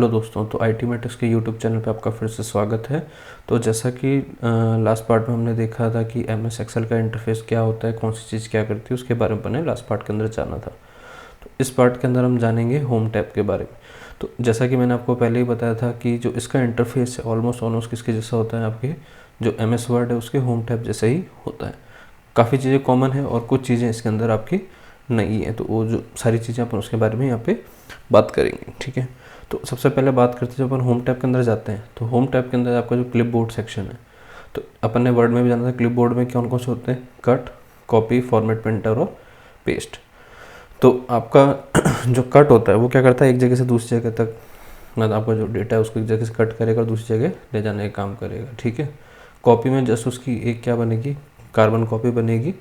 Hello दोस्तों, तो IT matrix के यूट्यूब चैनल पे आपका फिर से स्वागत है। तो जैसा कि लास्ट पार्ट में हमने देखा था कि MS एक्सेल का इंटरफेस क्या होता है, कौन सी चीज़ क्या करती है, उसके बारे में मैंने लास्ट पार्ट के अंदर जाना था। तो इस पार्ट के अंदर हम जानेंगे होम टैब के बारे में। तो जैसा कि मैंने आपको पहले ही बताया था कि जो इसका इंटरफेस है ऑलमोस्ट किसके जैसा होता है, आपके जो MS वर्ड है उसके होम टैब जैसा ही होता है। काफ़ी चीज़ें कॉमन है और कुछ चीज़ें इसके अंदर आपकी नहीं है, तो वो जो सारी चीज़ें अपन उसके बारे में यहाँ पे बात करेंगे। ठीक है, तो सबसे पहले बात करते हैं जब अपन होम टैब के अंदर जाते हैं तो होम टैब के अंदर आपका जो क्लिप बोर्ड सेक्शन है, तो अपन ने वर्ड में भी जाना था क्लिप बोर्ड में कौन कौन से होते हैं, कट, कॉपी, फॉर्मेट, प्रिंटर और पेस्ट। तो आपका जो कट होता है वो क्या करता है, एक जगह से दूसरी जगह तक, मतलब आपका जो डेटा है उसको एक जगह से कट करेगा और दूसरी जगह ले जाने का काम करेगा। ठीक है, कॉपी में जस्ट उसकी एक क्या बनेगी, कार्बन कॉपी बनेगी।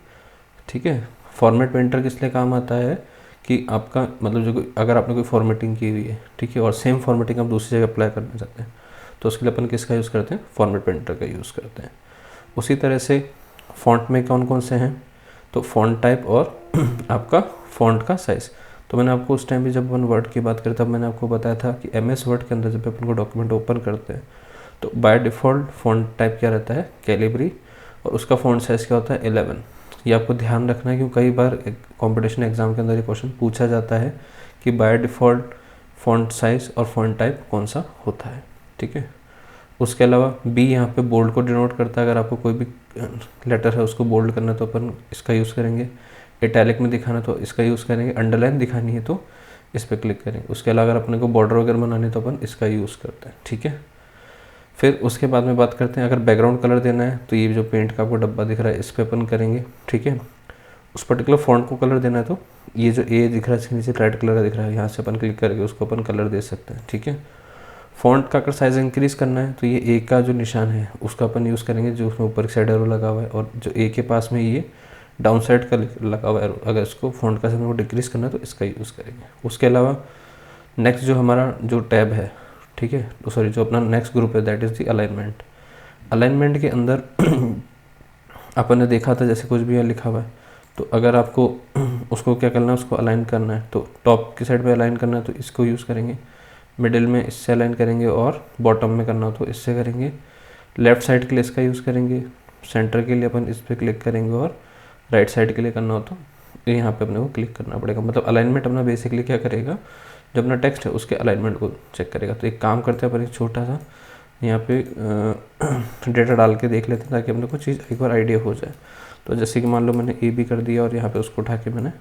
ठीक है, फॉर्मेट पेंटर किस लिए काम आता है कि आपका मतलब जो अगर आपने कोई फॉर्मेटिंग की हुई है, ठीक है, और सेम फॉर्मेटिंग आप दूसरी जगह अप्लाई करना चाहते हैं तो उसके लिए अपन किसका यूज़ करते हैं, फॉर्मेट पेंटर का यूज़ करते हैं। उसी तरह से फॉन्ट में कौन कौन से हैं, तो फॉन्ट टाइप और आपका फॉन्ट का साइज़। तो मैंने आपको उस टाइम भी जब अपन वर्ड की बात करें तब मैंने आपको बताया था कि MS वर्ड के अंदर जब अपन को डॉक्यूमेंट ओपन करते हैं तो बाय डिफ़ॉल्ट फॉन्ट टाइप क्या रहता है, कैलिब्री, और उसका फॉन्ट साइज़ क्या होता है, 11। ये आपको ध्यान रखना है क्योंकि कई बार कंपटीशन एग्जाम के अंदर ये क्वेश्चन पूछा जाता है कि बाय डिफ़ॉल्ट फॉन्ट साइज़ और फॉन्ट टाइप कौन सा होता है। ठीक है, उसके अलावा बी यहाँ पे बोल्ड को डिनोट करता है। अगर आपको कोई भी लेटर है उसको बोल्ड करना है तो अपन इसका यूज़ करेंगे, इटैलिक में दिखाना तो इसका यूज़ करेंगे, अंडरलाइन दिखानी है तो इस पर क्लिक करेंगे। उसके अलावा अगर अपने को बॉर्डर वगैरह बनानी है तो अपन इसका यूज़ करते हैं। ठीक है, फिर उसके बाद में बात करते हैं अगर बैकग्राउंड कलर देना है तो ये जो पेंट का आपको डब्बा दिख रहा है इस पर अपन करेंगे। ठीक है, उस पर्टिकुलर फॉन्ट को कलर देना है तो ये जो ए दिख रहा है इसके नीचे रेड कलर का दिख रहा है, यहाँ से अपन क्लिक करके उसको अपन कलर दे सकते हैं। ठीक है, फॉन्ट का अगर साइज़ इंक्रीज़ करना है तो ये ए का जो निशान है उसका अपन यूज़ करेंगे, जो उसमें ऊपर की साइड एरो लगा हुआ है, और जो ए के पास में ये डाउन साइड का लगा हुआ है एरो, अगर इसको फॉन्ट का साइज डिक्रीज़ करना है तो इसका यूज़ करेंगे। उसके अलावा नेक्स्ट जो हमारा जो टैब है, ठीक है, तो सॉरी जो अपना नेक्स्ट ग्रुप है that is the alignment. Alignment के अंदर अपन ने देखा था जैसे कुछ भी है लिखा हुआ है तो अगर आपको उसको क्या करना है, उसको अलाइन करना है तो टॉप की साइड पे अलाइन करना है तो इसको यूज़ करेंगे, मिडिल में इससे अलाइन करेंगे और बॉटम में करना हो तो इससे करेंगे, लेफ़्ट साइड के लिए इसका यूज़ करेंगे, सेंटर के लिए अपन इस पर क्लिक करेंगे और राइट साइड के लिए करना हो तो यहाँ पे अपने को क्लिक करना पड़ेगा। मतलब अलाइनमेंट अपना बेसिकली क्या करेगा, जो अपना टेक्स्ट है उसके अलाइनमेंट को चेक करेगा। तो एक काम करते हैं अपन एक छोटा सा यहाँ पे डेटा डाल के देख लेते हैं ताकि अपने को चीज़ एक बार आइडिया हो जाए। तो जैसे कि मान लो मैंने ए बी कर दिया और यहाँ पे उसको उठा के मैंने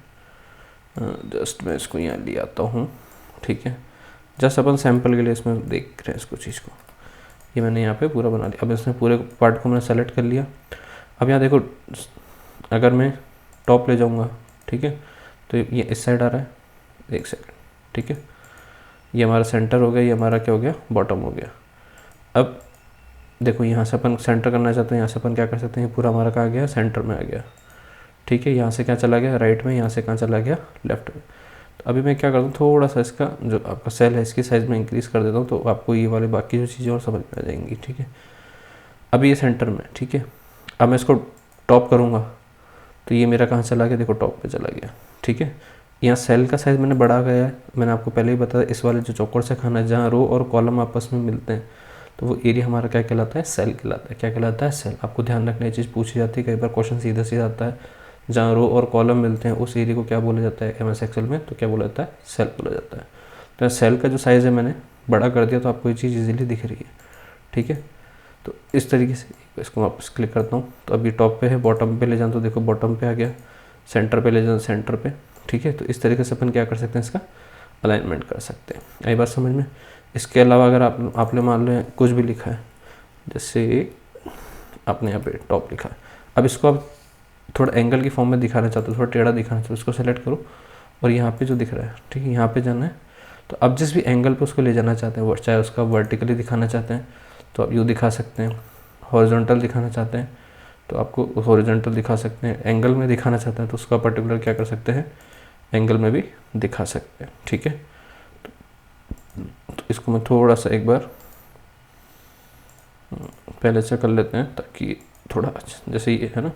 जस्ट मैं इसको यहाँ ले आता हूँ। ठीक है, जस्ट अपन सैम्पल के लिए इसमें देख रहे हैं इसको चीज़ को, ये मैंने यहाँ पे पूरा बना लिया। अब इसमें पूरे पार्ट को मैंने सेलेक्ट कर लिया। अब यहाँ देखो अगर मैं टॉप ले जाऊँगा, ठीक है, तो ये इस साइड आ रहा है, एक सेकंड, ठीक है, ये हमारा सेंटर हो गया, ये हमारा क्या हो गया, बॉटम हो गया। अब देखो यहाँ से अपन सेंटर करना चाहते हैं, यहाँ से अपन क्या कर सकते हैं, पूरा हमारा कहाँ गया, सेंटर में आ गया। ठीक है, यहाँ से क्या चला गया, राइट में, यहाँ से कहाँ चला गया, लेफ्ट में। तो अभी मैं क्या करता हूँ, थोड़ा सा इसका जो आपका सेल है इसकी साइज़ में इंक्रीज़ कर देता हूँ तो आपको ये वाले बाकी जो चीज़ें और समझ में आ जाएंगी। ठीक है, अभी ये सेंटर में, ठीक है, अब मैं इसको टॉप करूँगा तो ये मेरा कहाँ चला गया, देखो टॉप पे चला गया। ठीक है, यहाँ सेल का साइज़ मैंने बढ़ा गया है, मैंने आपको पहले ही बताया इस वाले जो चौकोर से खाना है जहाँ रो और कॉलम आपस में मिलते हैं तो वो एरिया हमारा क्या कहलाता है, सेल कहलाता है। क्या कहलाता है, सेल। आपको ध्यान रखना ये चीज़ पूछी जाती है, कई बार क्वेश्चन सीधा सीधा आता है, जहाँ रो और कॉलम मिलते हैं उस एरिया को क्या बोला जाता है MS एक्सेल में, तो क्या बोला जाता है, सेल बोला जाता है। तो सेल का जो साइज़ है मैंने बड़ा कर दिया तो आपको ये चीज़ ईजिली दिख रही है। ठीक है, तो इस तरीके से इसको वापस क्लिक करता हूँ तो अभी टॉप पे है, बॉटम पे ले जाऊँ तो देखो बॉटम पे आ गया, सेंटर पे ले जाऊँ सेंटर पे। ठीक है, तो इस तरीके से अपन क्या कर सकते हैं, इसका अलाइनमेंट कर सकते हैं। आई बात समझ में। इसके अलावा अगर आपने मान लो कुछ भी लिखा है, जैसे आपने यहाँ पे टॉप लिखा है, अब इसको आप थोड़ा एंगल की फॉर्म में दिखाना चाहते हो, थोड़ा टेढ़ा दिखाना चाहते हो, इसको सेलेक्ट करो और यहाँ पे जो दिख रहा है, ठीक है, यहाँ पे जाना है। तो अब जिस भी एंगल पे उसको ले जाना चाहते हैं, चाहे उसका वर्टिकली दिखाना चाहते हैं तो आप यूँ दिखा सकते हैं, हॉरिजॉन्टल दिखाना चाहते हैं तो आपको हॉरिजॉन्टल दिखा सकते हैं, एंगल में दिखाना चाहते हैं तो उसका पर्टिकुलर क्या कर सकते हैं, एंगल में भी दिखा सकते हैं। ठीक है, तो इसको मैं थोड़ा सा एक बार पहले से कर लेते हैं ताकि थोड़ा अच्छा, जैसे ये है ना,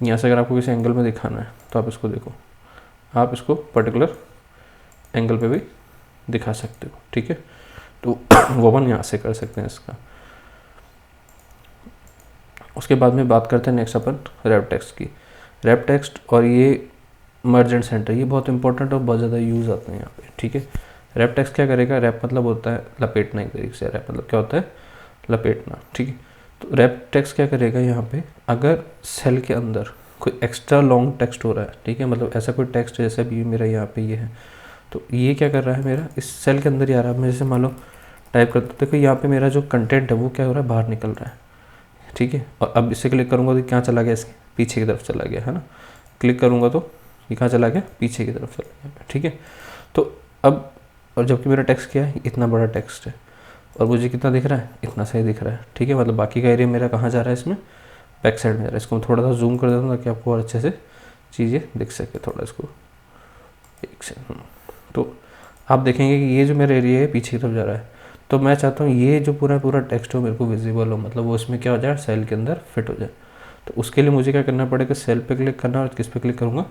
यहाँ से अगर आपको किसी एंगल में दिखाना है तो आप इसको देखो, आप इसको पर्टिकुलर एंगल पे भी दिखा सकते हो। ठीक है, तो वो अपन यहाँ से कर सकते हैं इसका। उसके बाद में बात करते हैं नेक्स्ट अपन रैप टेक्स्ट की। रैप टेक्स्ट और ये मर्ज एंड सेंटर, ये बहुत इंपॉर्टेंट और बहुत ज़्यादा यूज़ आते हैं यहाँ पे, ठीक है। रैप टेक्स्ट क्या करेगा, रैप मतलब होता है लपेटना, एक तरीके से रैप मतलब क्या होता है, लपेटना, ठीक है। तो रैप टेक्स्ट क्या करेगा यहाँ पे, अगर सेल के अंदर कोई एक्स्ट्रा लॉन्ग टेक्स्ट हो रहा है, ठीक है, मतलब ऐसा कोई टेक्स्ट जैसे भी मेरा यहाँ पे ये है, तो ये क्या कर रहा है, मेरा इस सेल के अंदर ही आ रहा है। मैं जैसे मान लो टाइप करता हूँ, देखो यहाँ पे मेरा जो कंटेंट है वो क्या हो रहा है, बाहर निकल रहा है, ठीक है। और अब इसे क्लिक करूँगा तो क्या चला गया, इसके पीछे की तरफ चला गया, है ना। क्लिक करूँगा तो ये कहाँ चला गया, पीछे की तरफ चला गया, ठीक है। तो अब, और जबकि मेरा टेक्स्ट क्या है, इतना बड़ा टेक्स्ट है और मुझे कितना दिख रहा है, इतना सही दिख रहा है, ठीक है। मतलब बाकी का एरिया मेरा कहाँ जा रहा है, इसमें बैक साइड में जा रहा है। इसको मैं थोड़ा सा जूम कर देता हूँ ताकि आपको और अच्छे से चीज़ें दिख सके, थोड़ा इसको एक से। तो आप देखेंगे कि ये जो मेरा एरिया है पीछे की तरफ जा रहा है, तो मैं चाहता हूँ ये जो पूरा टेक्स्ट हो मेरे को विजिबल हो, मतलब वो इसमें क्या हो जाए, सेल के अंदर फिट हो जाए। तो उसके लिए मुझे क्या करना पड़ेगा, सेल पे क्लिक करना और किस पे क्लिक करूँगा,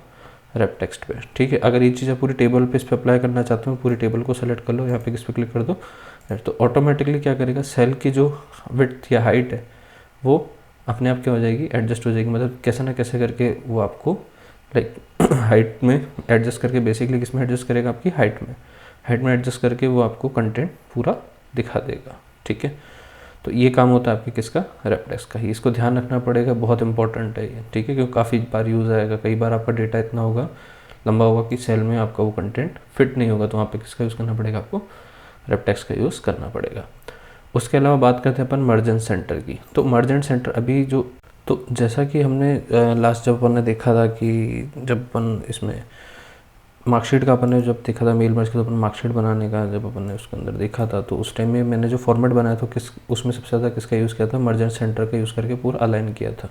रैप टेक्स्ट पे, ठीक है। अगर ये चीज़ पूरी टेबल पे इस पर अप्लाई करना चाहते हो, पूरी टेबल को सेलेक्ट कर लो, यहाँ पे किस पे क्लिक कर दो, तो ऑटोमेटिकली क्या करेगा, सेल की जो विड्थ या हाइट है वो अपने आप क्या हो जाएगी, एडजस्ट हो जाएगी। मतलब कैसे ना कैसे करके वो आपको लाइक हाइट में एडजस्ट करके, बेसिकली किस में एडजस्ट करेगा, आपकी हाइट में एडजस्ट करके वो आपको कंटेंट पूरा दिखा देगा, ठीक है। तो ये काम होता है आपके किसका, रैप टेक्स्ट का ही। इसको ध्यान रखना पड़ेगा, बहुत इंपॉर्टेंट है ये, ठीक है, क्योंकि काफ़ी बार यूज़ आएगा। कई बार आपका डेटा इतना होगा, लंबा होगा कि सेल में आपका वो कंटेंट फिट नहीं होगा, तो वहाँ पे किसका यूज़ करना पड़ेगा, आपको रैप टेक्स्ट का यूज़ करना पड़ेगा। उसके अलावा बात करते हैं अपन मर्ज एंड सेंटर की। तो मर्ज एंड सेंटर अभी जो, तो जैसा कि हमने लास्ट जब अपन ने देखा था कि जब अपन इसमें मार्कशीट का अपन ने जब देखा था, मेल मर्ज का, तो अपन मार्कशीट बनाने का जब अपन ने उसके अंदर देखा था, तो उस टाइम में मैंने जो फॉर्मेट बनाया था उसमें सबसे ज़्यादा किसका यूज़ किया था, मर्ज एंड सेंटर का यूज़ करके पूरा अलाइन किया था,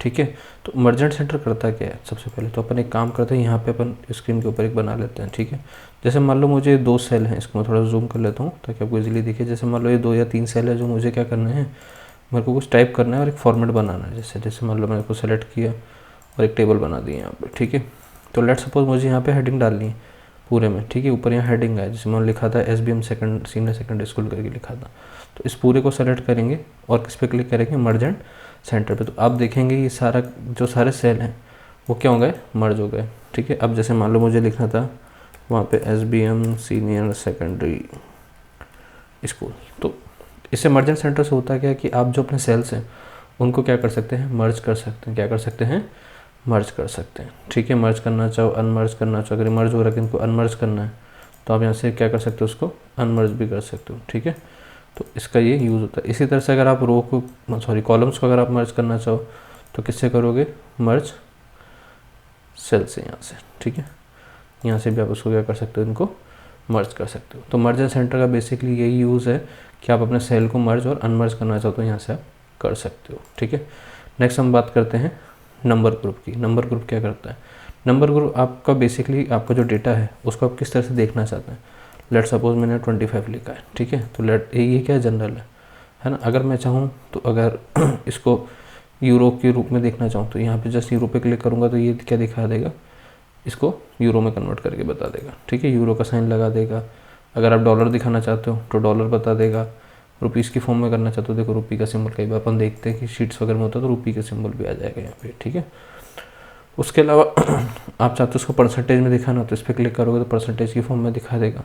ठीक है। तो मर्ज एंड सेंटर करता क्या है, सबसे पहले तो अपन एक काम करते हैं, यहाँ पे अपन स्क्रीन के ऊपर एक बना लेते हैं, ठीक है। जैसे मान लो मुझे 2 सेल हैं, इसको मैं थोड़ा जूम कर लेता हूँ ताकि आपको इजीली दिखे। जैसे मान लो ये 2 या 3 सेल है, जो मुझे क्या करना है, मेरे को कुछ टाइप करना है और एक फॉर्मेट बनाना है। जैसे मान लो मैंने इसको सेलेक्ट किया और एक टेबल बना दी यहाँ पे, ठीक है। तो लेट सपोज मुझे यहाँ पे हेडिंग डालनी है पूरे में, ठीक है। ऊपर यहाँ हेडिंग है, जैसे मैंने लिखा था SBM सीनियर सेकेंडरी स्कूल करके लिखा था। तो इस पूरे को सेलेक्ट करेंगे और किस पे क्लिक करेंगे, मर्ज एंड सेंटर पे। तो आप देखेंगे ये सारे सेल हैं वो क्या हो गए, मर्ज हो गए, ठीक है। अब जैसे मान लो मुझे लिखना था वहाँ पे SBM सीनियर सेकेंडरी स्कूल, तो इससे मर्ज एंड सेंटर से होता है क्या कि आप जो अपने सेल्स हैं उनको क्या कर सकते हैं, मर्ज कर सकते हैं। क्या कर सकते हैं, मर्ज कर सकते हैं, ठीक है। मर्ज करना चाहो, अनमर्ज करना चाहो, अगर मर्ज हो रहा है कि इनको अनमर्ज करना है तो आप यहाँ से क्या कर सकते हो, उसको अनमर्ज भी कर सकते हो, ठीक है। तो इसका ये यूज़ होता है। इसी तरह से अगर आप कॉलम्स को अगर आप मर्ज करना चाहो तो किससे करोगे, मर्ज सेल से, यहाँ से, ठीक है। यहाँ से भी आप उसको क्या कर सकते हो, इनको मर्ज कर सकते हो। तो मर्ज एंड सेंटर का बेसिकली यही यूज़ है कि आप अपने सेल को मर्ज और अनमर्ज करना चाहते हो, यहाँ से आप कर सकते हो, ठीक है। नेक्स्ट हम बात करते हैं नंबर ग्रुप की। नंबर ग्रुप क्या करता है, नंबर ग्रुप आपका बेसिकली आपका जो डेटा है उसको आप किस तरह से देखना चाहते हैं। लेट सपोज मैंने 25 लिखा है, ठीक है। तो ये क्या जनरल है ना। अगर मैं चाहूँ तो अगर इसको यूरो के रूप में देखना चाहूँ तो यहाँ पे जस्ट यूरो पे क्लिक करूँगा तो ये क्या दिखा देगा, इसको यूरो में कन्वर्ट करके बता देगा, ठीक है। यूरो का साइन लगा देगा। अगर आप डॉलर दिखाना चाहते हो तो डॉलर बता देगा। रुपीज़ की फॉर्म में करना चाहते हो, देखो रुपी का सिंबल, कई बार अपन देखते हैं कि शीट्स वगैरह में होता है तो रुपी का सिंबल भी आ जाएगा यहाँ पे, ठीक है। उसके अलावा आप चाहते हो उसको परसेंटेज में दिखाना तो इस पर क्लिक करोगे तो परसेंटेज की फॉर्म में दिखा देगा।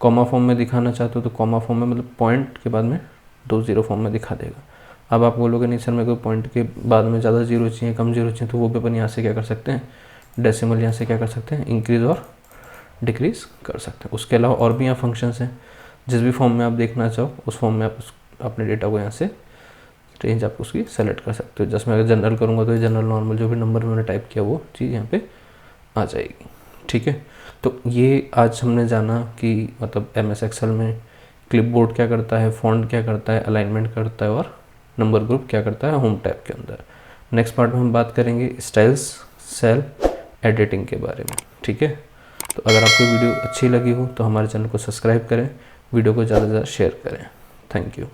कॉमा फॉर्म में दिखाना चाहते हो तो कॉमा फॉर्म में, मतलब पॉइंट के बाद में 2 0 फॉर्म में दिखा देगा। अब आप बोलोगे नहीं सर मेरे को पॉइंट के बाद में ज़्यादा जीरो चाहिए, कम जीरो चाहिए, तो वो भी अपन यहाँ से क्या कर सकते हैं, डेसिमल यहाँ से क्या कर सकते हैं, इंक्रीज़ और डिक्रीज़ कर सकते हैं। उसके अलावा और भी यहाँ फंक्शंस हैं, जिस भी फॉर्म में आप देखना चाहो उस फॉर्म में आप अपने डेटा को यहाँ से रेंज आप उसकी सेलेक्ट कर सकते हो। जैसे मैं अगर जनरल करूँगा तो ये जनरल नॉर्मल जो भी नंबर मैंने टाइप किया वो चीज़ यहाँ पे आ जाएगी, ठीक है। तो ये आज हमने जाना कि मतलब MS एक्सेल में क्लिपबोर्ड क्या करता है, फॉन्ट क्या करता है, अलाइनमेंट करता है और नंबर ग्रुप क्या करता है होम टैब के अंदर। नेक्स्ट पार्ट में हम बात करेंगे स्टाइल्स, सेल एडिटिंग के बारे में, ठीक है। तो अगर आपको वीडियो अच्छी लगी हो तो हमारे चैनल को सब्सक्राइब करें, वीडियो को ज़्यादा से ज़्यादा शेयर करें। Thank you.